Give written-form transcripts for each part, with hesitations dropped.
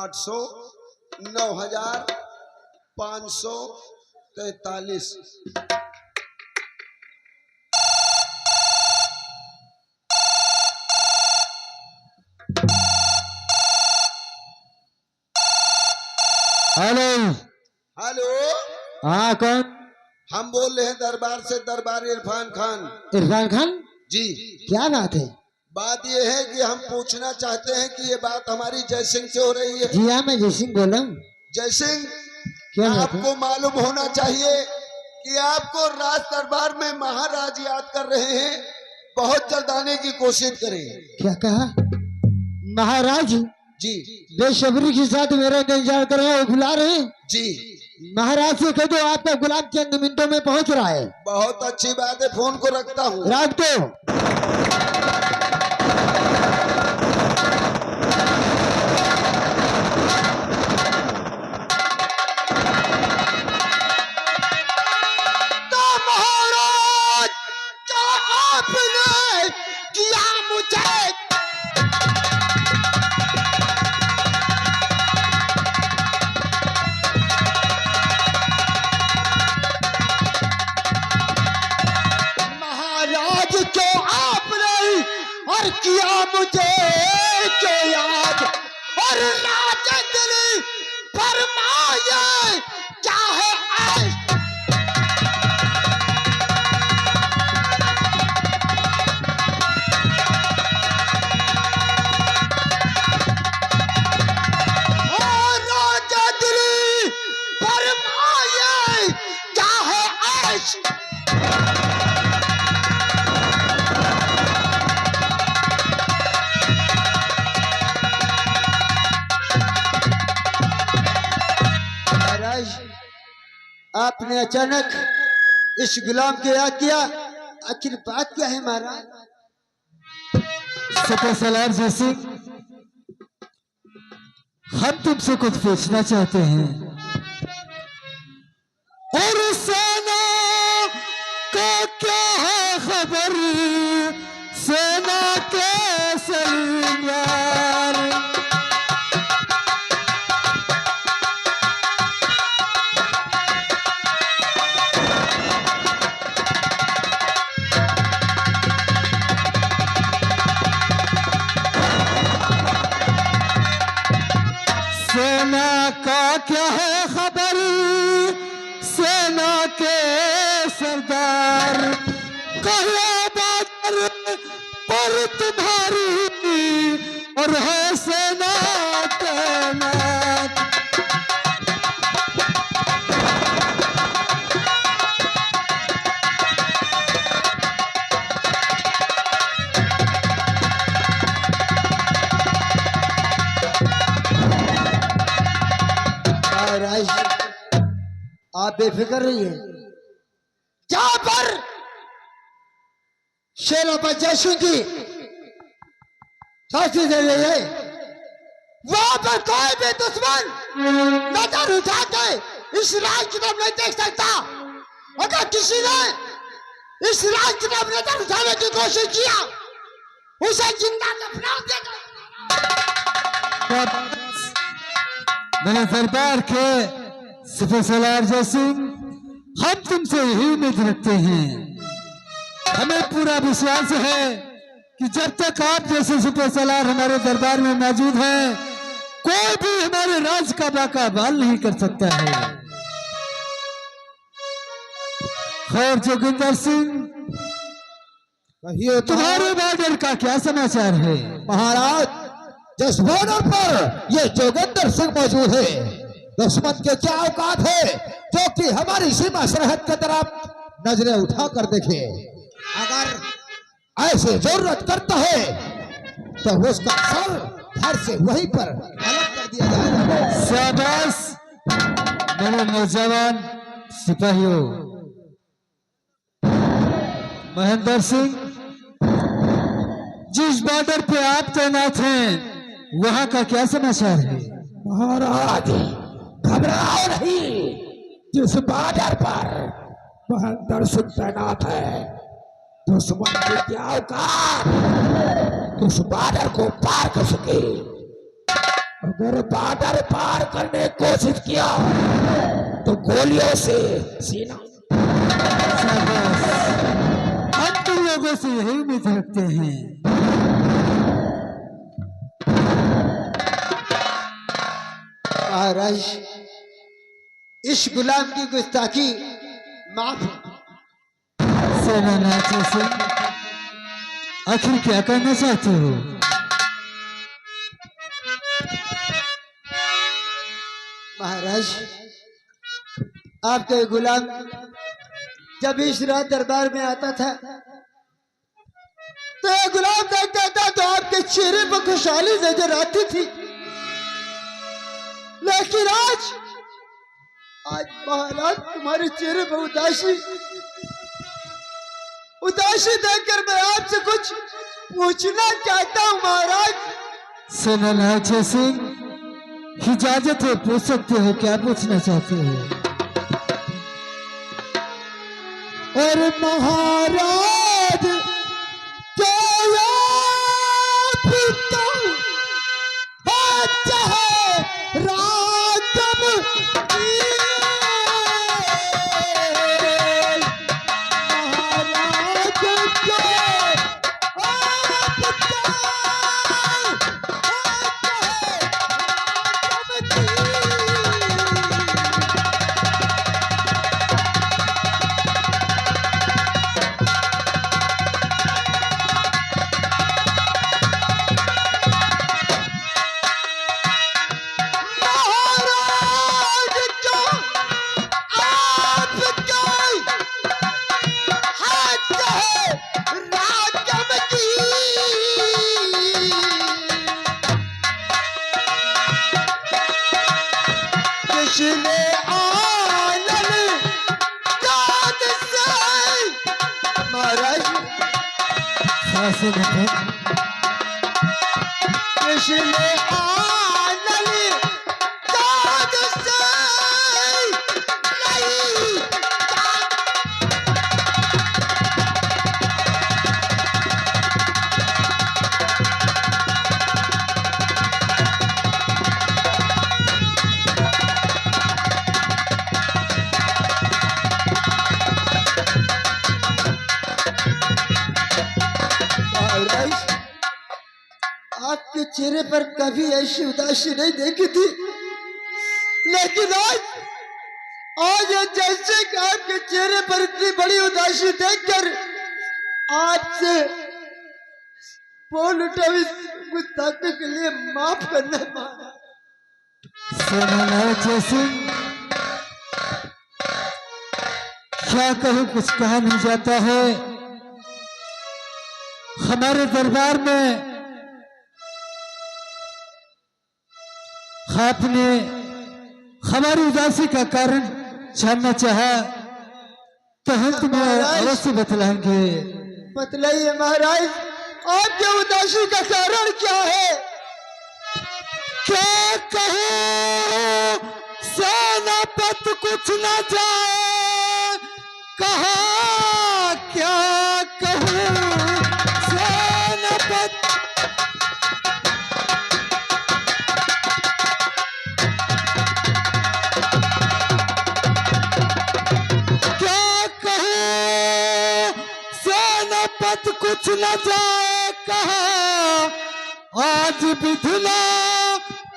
800 9543। Hello. Hello, हाँ कौन? हम बोल रहे हैं दरबार से, दरबार इरफान खान। इरफान खान जी, क्या बात है? बात ये है कि हम पूछना चाहते हैं कि ये बात हमारी जय सिंह से हो रही है। जी हाँ, मैं जय सिंह बोल रहा हूँ। जय सिंह, क्या बात है? आपको मालूम होना चाहिए कि आपको राज दरबार में महाराज याद कर रहे हैं, बहुत जल्द आने की कोशिश करें। क्या कहा? महाराज जी बेसब्री के साथ मेरा इंतजार कर रहे हैं, बुला रहे हैं। जी, महाराज से कह दो आपका गुलाब चंद मिनटों में पहुंच रहा है। बहुत अच्छी बात है, फोन को रखता हूँ। रात को महाराज क्या आपने किया मुझे? महाराज क्यों आपने और किया मुझे क्यों याद? और राज दिली फरमाए चाहे ऐश। महाराज आपने अचानक इस गुलाम को याद किया, आखिर बात क्या है महाराज? सलार जय सिंह, हम तुमसे कुछ पूछना चाहते हैं। और सेना का क्या है खबर? सेना के सरदार सेना का क्या है खबर? सेना के सरदार कहो बात पर तुम्हारी और है सेना तैनात। महाराज आप बेफिक्र रहिए, जहां पर सेनापति जय सिंह की साथी दे रही है, वहां पर कोई भी दुश्मन नजर उठा के इस राज की तरफ नहीं देख सकता। अगर किसी ने इस राज की तरफ नजर उठाने की कोशिश किया, उसे जिंदा दफना देगा। मेरे दरबार के सलार जय सिंह, हम तुमसे यही उम्मीद रखते हैं। हमें पूरा विश्वास है कि जब तक आप जैसे सलार हमारे दरबार में मौजूद हैं, कोई भी हमारे राज का बाका बाल नहीं कर सकता है। खैर जोगिंदर सिंह, कहिए तुम्हारे बॉर्डर का क्या समाचार है? महाराज जिस बॉर्डर पर ये जोगिंदर सिंह मौजूद है, दुश्मन के क्या औकात है जो कि हमारी सीमा सरहद की तरफ नजरें उठा कर देखे। अगर ऐसे जरूरत करता है तो उसका सर धड़ से वहीं पर अलग कर दिया जाएगा। शाबाश मेरे नौजवान सिपाहियों। महेंद्र सिंह, जिस बॉर्डर पे आप तैनात हैं, वहां का क्या समाचार है? महाराज घबराओ नहीं, जिस बॉर्डर पर महेंद्र सिंह तैनात है, दुश्मन की क्या औकात उस बॉर्डर को पार कर सके। अगर बॉर्डर पार करने की कोशिश किया तो गोलियों से सीना। शाबाश, हम तुम लोगों से यही उम्मीद रखते हैं। महाराज, इस गुलाम की गुस्ताखी माफ। सेनानाथ सिंह, आखिर क्या करना चाहते हो? महाराज, आपका ये गुलाम जब इस रात दरबार में आता था तो ये गुलाम देखता था तो आपके चेहरे पर खुशहाली नजर आती थी, लेकिन आज महाराज तुम्हारे चेहरे पर उदासी देखकर मैं आपसे कुछ पूछना चाहता हूँ महाराज। सेनानाथ सिंह, इजाजत है, पूछ सकते हो, क्या पूछना चाहते हो? और महाराज क्या राजम आपके चेहरे पर कभी ऐसी उदासी नहीं देखी थी, लेकिन आज जैसे कि आपके चेहरे पर इतनी बड़ी उदासी देखकर आपसे बोल उठा, इस गुस्ताखी के लिए माफ करना। सेनानाथ सिंह, क्या कहूं, कुछ कहा नहीं जाता है। हमारे दरबार में आपने हमारी उदासी का कारण जानना चाहा तो हम तुम्हें अवश्य बतलाएंगे। बतलाइए महाराज, आपके उदासी का कारण क्या है? क्या कहूं, सेनापति कुछ न जाए कहा, क्या कहूं सेनापति। कुछ न जाए कहा, आज विधुला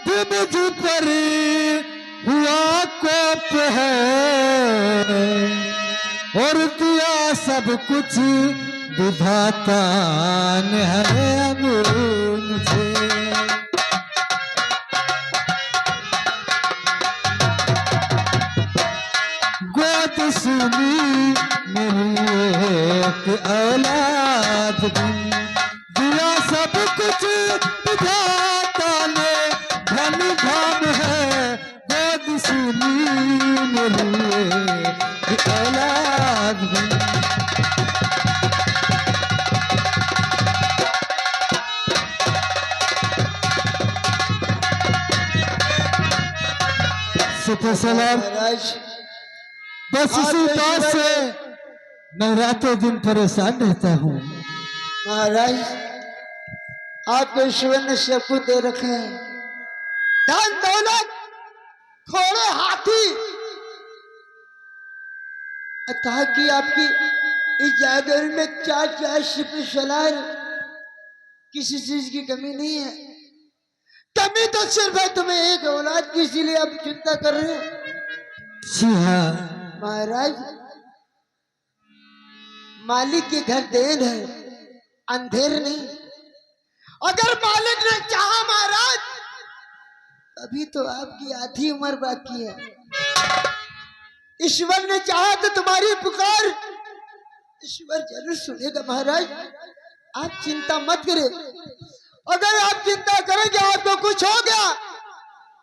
भी मुझ पर हुआ कोप है, और दिया सब कुछ विधाता ने है मुझे। गोद सुनी मेरी एक औलाद दिया सब कुछ विधाता ने, धन धाम है गोद सुनी मेरी एक औलाद। सुपर सलाम, बस इसी बात से मैं रातों दिन परेशान रहता हूँ। महाराज, आपको ईश्वर ने सब कुछ दे रखा है, धन दौलत, घोड़े, हाथी, अतः कि आपकी इस जागर में 4 सिपह सलार, किसी चीज की कमी नहीं है। कमी तो सिर्फ है तुम्हें एक औलाद की, इसीलिए आप चिंता कर रहे हैं। जी हाँ महाराज, मालिक के घर देन है, अंधेर नहीं। अगर मालिक ने चाहा महाराज, अभी तो आपकी आधी उम्र बाकी है। ईश्वर ने चाहा तो तुम्हारी पुकार ईश्वर जरूर सुनेगा महाराज। आप चिंता मत करें। अगर आप चिंता करेंगे आपको कुछ हो गया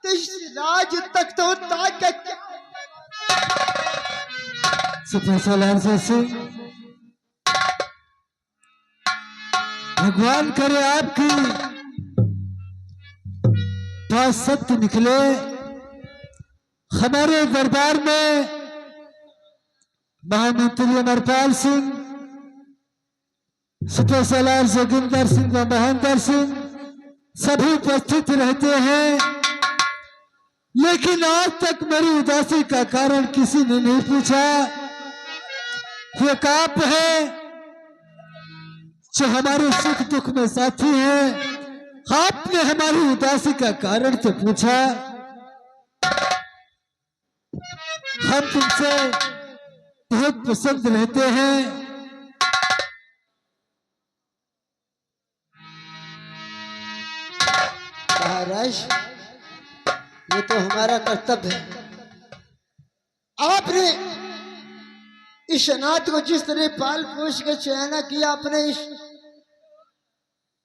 तो इस राज तक तो ताज का क्या। सिपह सलार सिंह, भगवान करे आपकी बात सत्य निकले। हमारे दरबार में महामंत्री अमरपाल सिंह, सिपह सलार जोगिंदर सिंह व महेंद्र सिंह सभी उपस्थित रहते हैं, लेकिन आज तक मेरी उदासी का कारण किसी ने नहीं पूछा। ये आप है जो हमारे सुख दुख में साथी हैं, आपने हमारी उदासी का कारण तो पूछा। हम तुमसे बहुत पसंद रहते हैं। महाराज, ये तो हमारा कर्तव्य है। आपने इस अनाथ को जिस तरह पाल पोष के चयना किया, अपने इस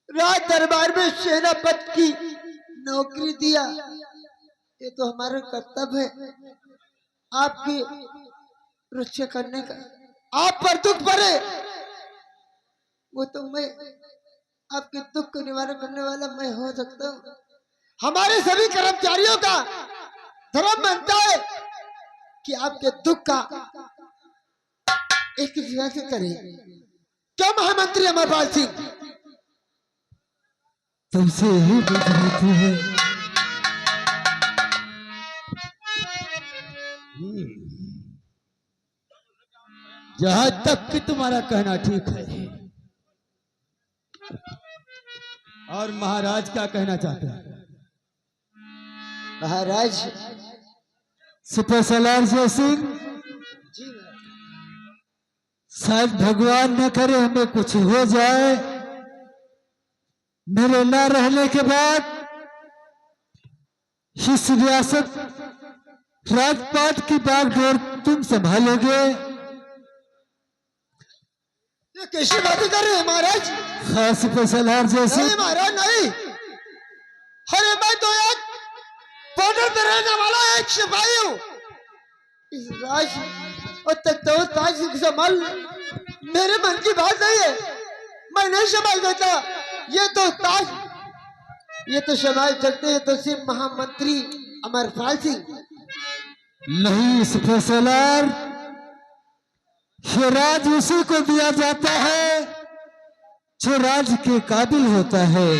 राज दरबार में सेनापति की नौकरी दिया, ये तो हमारा कर्तव्य है आपकी रक्षा करने का। आप पर दुख पड़े वो तो मैं, आपके दुख को निवारण करने वाला मैं हो सकता हूँ। हमारे सभी कर्मचारियों का धर्म बनता है कि आपके दुख का एक जगह से करें। क्यों महामंत्री अमरपाल सिंह? तुमसे ही बुझ रही है। जहां तक कि तुम्हारा कहना ठीक है, और महाराज क्या कहना चाहते हैं? महाराज, सिपह सलार सिंह, शायद भगवान न करे हमें कुछ हो जाए। मेरे न रहने के बाद इस रियासत राजपाट की बागडोर तुम संभालोगे। ये कैसी बातें कर रहे हैं महाराज? हाँ सिपह सलार सिंह, नहीं महाराज नहीं। अरे मैं तो एक बॉर्डर पे रहने वाला एक सिपाही हूँ। इस राज और तख्त ताज संभाल मेरे मन की बात नहीं है, मैं नहीं संभाल देता। ये तो ताज, ये तो संभाल सकते हैं तो सिर्फ महामंत्री अमरपाल सिंह। नहीं सिपह सलार, ये राज उसी को दिया जाता है जो राज के काबिल होता है।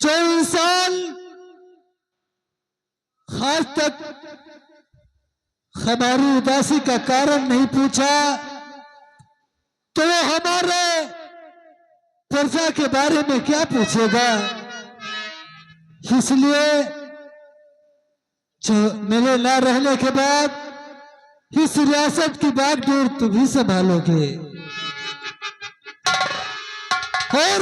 जो इंसान आज तक हमारी उदासी का कारण नहीं पूछा, तो वो हमारे प्रजा के बारे में क्या पूछेगा। इसलिए जो मेरे ना रहने के बाद इस रियासत की बागडोर तुम ही संभालोगे। और